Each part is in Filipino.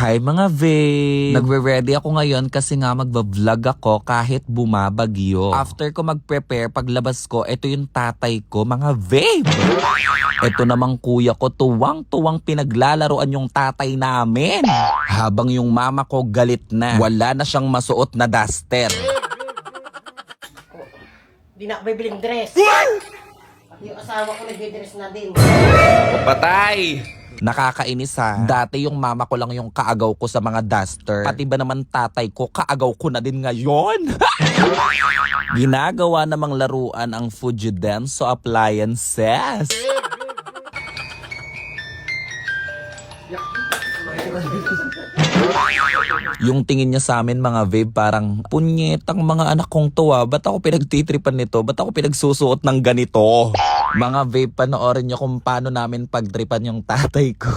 Hi mga babe! Nagre-ready ako ngayon kasi nga magbablog ako kahit bumabagyo. After ko mag-prepare, paglabas ko, ito yung tatay ko, mga babe! Ito namang kuya ko, tuwang-tuwang pinaglalaroan yung tatay namin. Habang yung mama ko galit na, wala na siyang masuot na duster. Di na ako bibiling dress. Yung asawa ko nagbe-dress na din. Patay! Nakakainis ha. Dati yung mama ko lang yung kaagaw ko sa mga duster. Pati ba naman tatay ko, kaagaw ko na din ngayon. Ginagawa namang laruan ang Fujidenso appliances. Yung tingin niya sa amin mga babe parang punyetang mga anak kong tuwa. Ba't ako pinagtitripan nito? Ba't ako pinagsusuot ng ganito? Mga babe, panoorin niyo kung paano namin pagtripan yung tatay ko.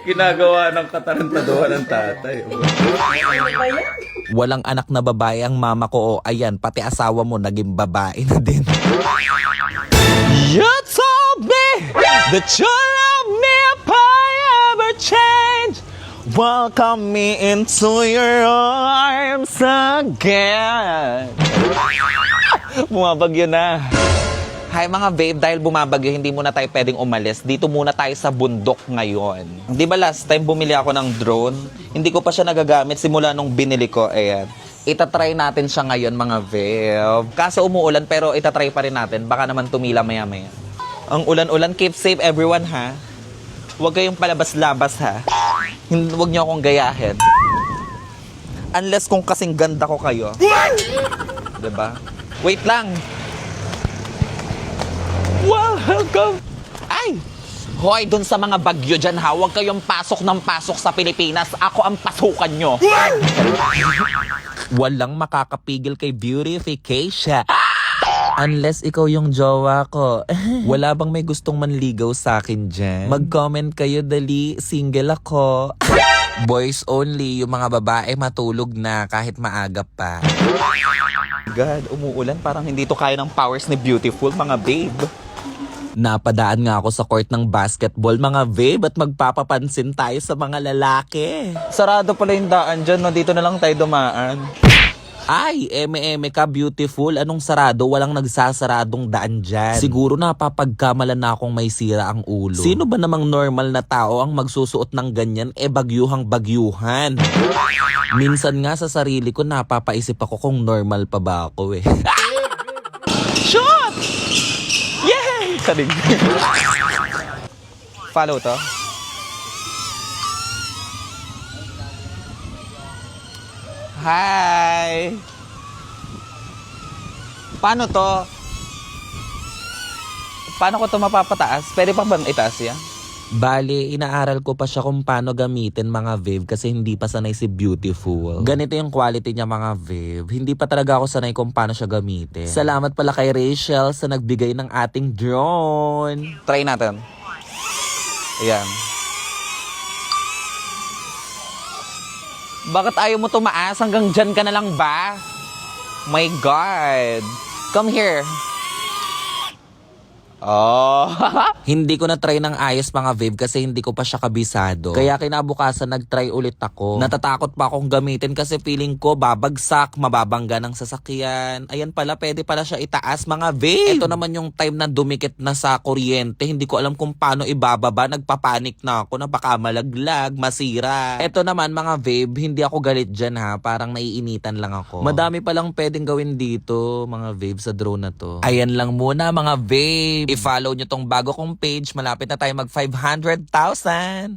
Ginagawa ng katarantaduhan ng tatay. Walang anak na babae ang mama ko. O, ayan, pati asawa mo naging babae na din. You told me that you love me if I ever change. Welcome me into your arms again. Bumabagyo na. Hi mga babe, dahil bumabagyo, hindi muna tayo pwedeng umalis. Dito muna tayo sa bundok ngayon. Di ba last time bumili ako ng drone? Hindi ko pa siya nagagamit simula nung binili ko. Ayan. Itatry natin siya ngayon mga babe. Kaso umuulan pero itatry pa rin natin. Baka naman tumila maya-maya. Ang ulan-ulan, keep safe everyone ha. Huwag kayong palabas-labas ha. Huwag niyo akong gayahin. Unless kung kasing ganda ko kayo. Diba? Wait lang. Welcome! Ay! Hoy, dun sa mga bagyo dyan ha, huwag kayong pasok ng pasok sa Pilipinas. Ako ang pasukan nyo. Walang makakapigil kay beautification. Unless ikaw yung jowa ko. Wala bang may gustong manligaw sa akin dyan? Mag-comment kayo dali, single ako. Boys only, yung mga babae matulog na kahit maaga pa. God, umuulan. Parang hindi to kaya ng powers ni Beautiful, mga babe. Napadaan nga ako sa court ng basketball, mga babe, at magpapapansin tayo sa mga lalaki. Sarado pala yung daan dyan, no? Dito na lang tayo dumaan. Ay, eme-eme ka, Beautiful. Anong sarado? Walang nagsasaradong daan dyan. Siguro napapagkamalan na akong may sira ang ulo. Sino ba namang normal na tao ang magsusuot ng ganyan? Bagyuhang bagyuhan. Minsan nga sa sarili ko napapaisip ako kung normal pa ba ako eh. Shot! Yay! Salig. Follow to. Hi! Paano to? Paano ko to mapapataas? Pwede pa bang itaas yan? Bale, inaaral ko pa siya kung paano gamitin mga babe kasi hindi pa sanay si Beautiful. Ganito yung quality niya mga babe. Hindi pa talaga ako sanay kung paano siya gamitin. Salamat pala kay Rachel sa nagbigay ng ating drone. Try natin. Ayan. Bakit ayaw mo tumaas? Hanggang dyan ka na lang ba? My God. Come here. Oh. Hindi ko na try ng ayos mga babe kasi hindi ko pa siya kabisado. Kaya kinabukasan nag-try ulit ako. Natatakot pa akong gamitin kasi feeling ko babagsak, mababangga ng sasakyan. Ayan pala, pwede pala siya itaas mga babe. Ito naman yung time na dumikit na sa kuryente. Hindi ko alam kung paano ibababa. Nagpapanik na ako na baka malaglag, masira. Ito naman mga babe, hindi ako galit dyan ha. Parang naiinitan lang ako. Madami palang pwedeng gawin dito mga babe sa drone na to. Ayan lang muna mga babe. I-follow nyo tong bago kong page. Malapit na tayo mag 500,000.